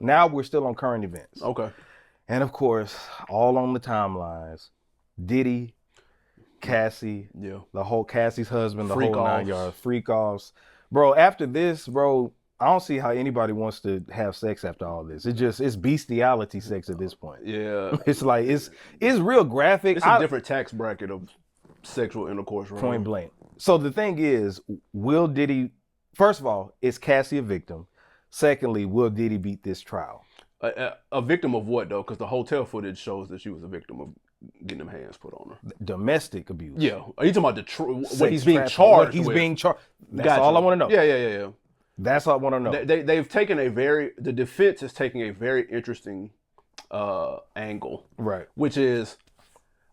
Now we're still on current events. Okay. And of course, all on the timelines, Diddy, Cassie, the whole Cassie's husband, the whole 9 yards, freak offs. Bro, after this, bro, I don't see how anybody wants to have sex after all this. It's bestiality sex at this point. Yeah. It's like, it's real graphic. It's a different tax bracket of sexual intercourse, right? Point blank. So the thing is, will Diddy, first of all, is Cassie a victim? Secondly, will Diddy beat this trial? A victim of what, though? Because the hotel footage shows that she was a victim of getting them hands put on her. Domestic abuse. Yeah. Are you talking about what he's being charged with? What he's being charged. That's all I want to know. Yeah. That's all I want to know. They've taken the defense is taking a very interesting angle. Right. Which is,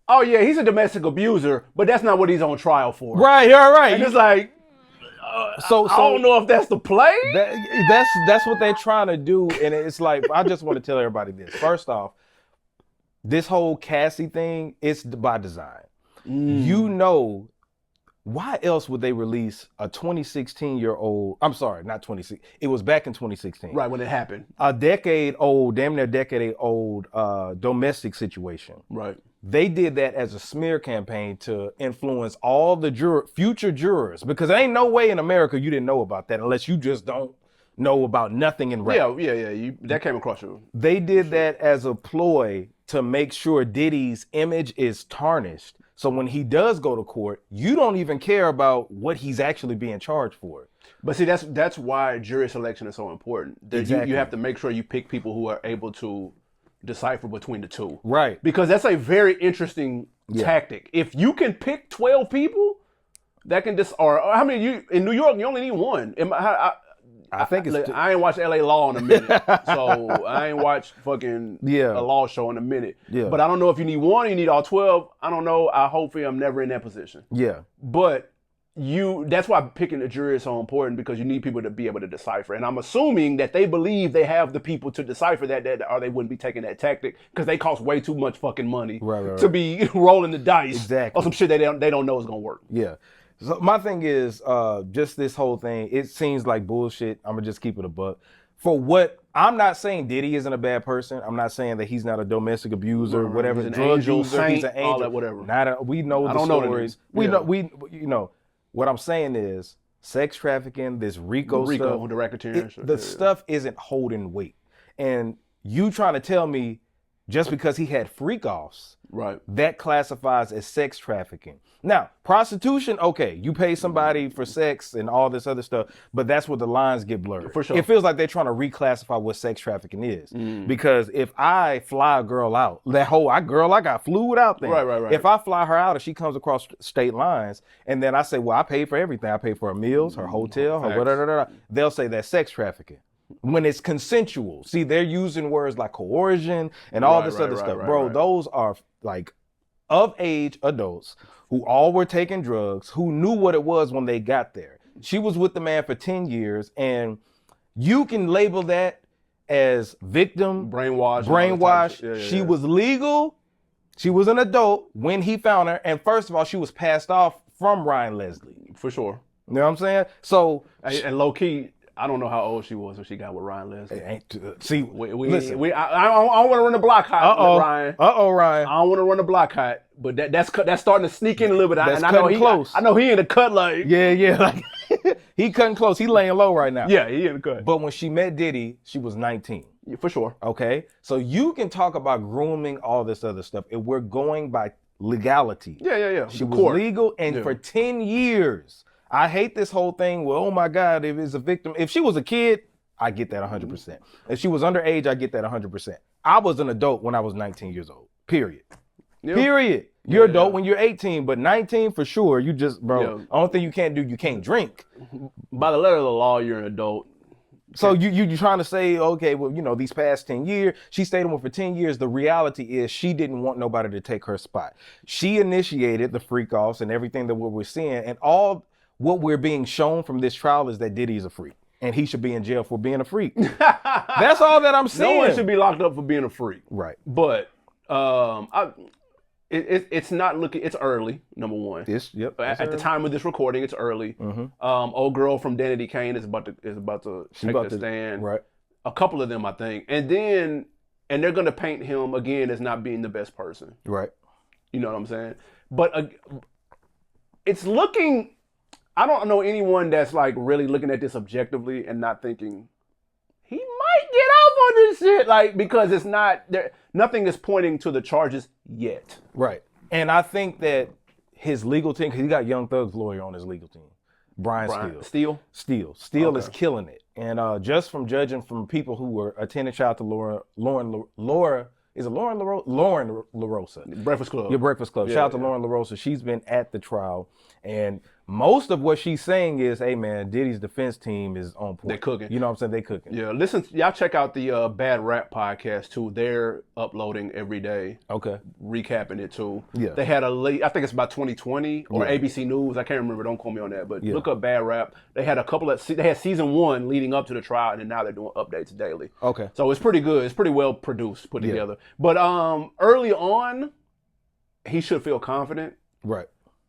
oh yeah, he's a domestic abuser, but that's not what he's on trial for. Right, all right. And it's like, so I don't know if that's the play. That's what they're trying to do, and it's like, I just want to tell everybody this. First off, this whole Cassie thing, it's by design. You know, why else would they release a 2016-year-old? I'm sorry, not 26. It was back in 2016. Right, when it happened. A decade-old, damn near decade-old domestic situation. Right. They did that as a smear campaign to influence all the future jurors, because there ain't no way in America you didn't know about that unless you just don't know about nothing in rap. Yeah. That came across you. They did that as a ploy to make sure Diddy's image is tarnished. So when he does go to court, you don't even care about what he's actually being charged for. But see, that's why jury selection is so important. Exactly. You have to make sure you pick people who are able to decipher between the two. Right. Because that's a very interesting tactic. If you can pick 12 people that can or how many in New York, you only need one. I think it's I ain't watched LA Law in a minute. So I ain't watched fucking a law show in a minute. Yeah. But I don't know if you need one or you need all 12. I don't know. Hopefully I'm never in that position. Yeah. But that's why picking a jury is so important, because you need people to be able to decipher. And I'm assuming that they believe they have the people to decipher that or they wouldn't be taking that tactic, because they cost way too much fucking money to be rolling the dice on some shit they don't know is gonna work. Yeah. So my thing is, just this whole thing, it seems like bullshit. I'm gonna just keep it a buck. For what, I'm not saying Diddy isn't a bad person. I'm not saying that he's not a domestic abuser, whatever. He's an drug angel, user, saint, he's an angel, all that, whatever. We know the stories. We know. What I'm saying is, sex trafficking, this RICO stuff, the racketeering, the stuff isn't holding weight. And you trying to tell me just because he had freak offs, right, that classifies as sex trafficking. Now, prostitution, okay, you pay somebody for sex and all this other stuff, but that's where the lines get blurred. For sure. It feels like they're trying to reclassify what sex trafficking is. Because if I fly a girl out, I got fluid out there. Right. If I fly her out and she comes across state lines, and then I say, well, I paid for everything. I paid for her meals, her hotel, her whatever, they'll say that's sex trafficking. When it's consensual. See, they're using words like coercion and all this other stuff. Bro, those are like of age adults who all were taking drugs, who knew what it was when they got there. She was with the man for 10 years, and you can label that as victim, brainwash. Yeah. She was legal. She was an adult when he found her. And first of all, she was passed off from Ryan Leslie. For sure. You know what I'm saying? So, and low key, I don't know how old she was when she got with Ryan Leslie. See, I don't want to run the block hot with Ryan. Ryan. I don't want to run the block hot, but that's starting to sneak in a little bit. That's cutting close. I know he in the cut like. Yeah. Like, he cutting close. He laying low right now. Yeah, he in the cut. But when she met Diddy, she was 19. Yeah, for sure. Okay, so you can talk about grooming, all this other stuff, if we're going by legality. Yeah. She was legal, and for 10 years. I hate this whole thing. Well, oh my God, if it's a victim. If she was a kid, I get that 100%. If she was underage, I get that 100%. I was an adult when I was 19 years old. Period. Yep. Period. You're adult when you're 18, but 19 for sure. You just, bro. Yeah. Only thing you can't do, you can't drink. By the letter of the law, you're an adult. So you trying to say, okay, well, these past 10 years, she stayed with him for 10 years. The reality is she didn't want nobody to take her spot. She initiated the freak offs and everything that we're seeing, and all. What we're being shown from this trial is that Diddy is a freak, and he should be in jail for being a freak. That's all that I'm saying. No one should be locked up for being a freak. Right. But it's not looking. It's early. Number one. At the time of this recording, it's early. Old girl from Danity Kane is about to take the stand. Right. A couple of them, I think. And they're going to paint him again as not being the best person. Right. You know what I'm saying? But it's looking, I don't know anyone that's like really looking at this objectively and not thinking, he might get off on this shit. Like, because it's not, nothing is pointing to the charges yet. Right. And I think that his legal team, because he got Young Thug's lawyer on his legal team, Brian Steele. Steele is killing it. And just from judging from people who were attending, shout out to Laura, is it Lauren LaRosa? Lauren LaRosa. Breakfast Club. Your Breakfast Club. Shout out to Lauren LaRosa. She's been at the trial. And most of what she's saying is, hey, man, Diddy's defense team is on point. They're cooking. You know what I'm saying? They cooking. Yeah, listen, y'all check out the Bad Rap podcast, too. They're uploading every day. Okay. Recapping it, too. Yeah. They had I think it's about 2020 or ABC News. I can't remember. Don't quote me on that. But look up Bad Rap. They had they had season 1 leading up to the trial, and then now they're doing updates daily. Okay. So it's pretty good. It's pretty well produced, put together. But early on, he should feel confident. Right.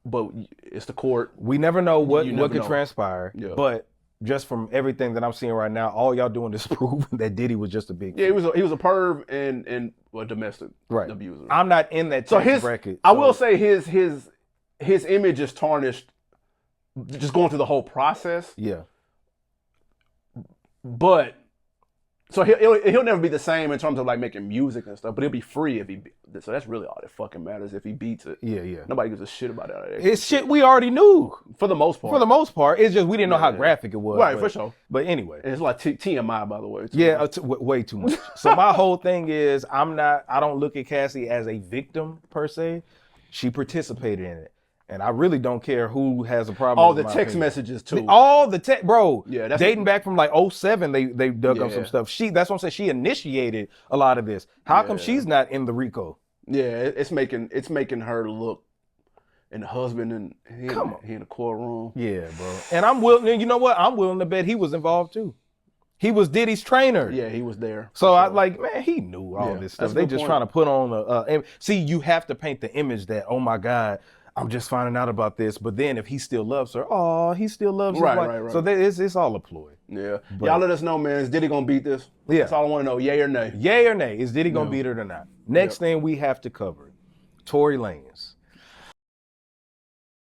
But it's the court. We never know what could transpire. Yeah. But just from everything that I'm seeing right now, all y'all doing is proving that Diddy was just a big. Yeah, he was a perv and a domestic abuser. I'm not in that tax bracket. I will say his image is tarnished just going through the whole process. Yeah. But so he'll never be the same in terms of like making music and stuff, but he'll be free if he. So that's really all that fucking matters if he beats it. Yeah, yeah. Nobody gives a shit about that. It's shit we already knew for the most part. For the most part, it's just we didn't know how graphic it was. Right, for sure. But anyway, and it's like TMI, by the way. Way too much. So my whole thing is I don't look at Cassie as a victim per se. She participated in it. And I really don't care who has a problem. All the text messages too. All the text, bro. Yeah, that's dating back from like 2007, they dug up some stuff. That's what I'm saying. She initiated a lot of this. How come she's not in the RICO? Yeah, it's making her look. And the husband and he in the courtroom. Yeah, bro. And I'm willing. You know what? I'm willing to bet he was involved too. He was Diddy's trainer. Yeah, he was there. So I man, he knew all this stuff. They just trying to put on see, you have to paint the image that, oh my God, I'm just finding out about this, but then if he still loves her, he still loves her. Right. So it's all a ploy. Yeah. Y'all let us know, man. Is Diddy gonna beat this? Yeah. That's all I want to know. Yay or nay? Yay or nay? Is Diddy gonna beat it or not? Next thing we have to cover, Tory Lanez.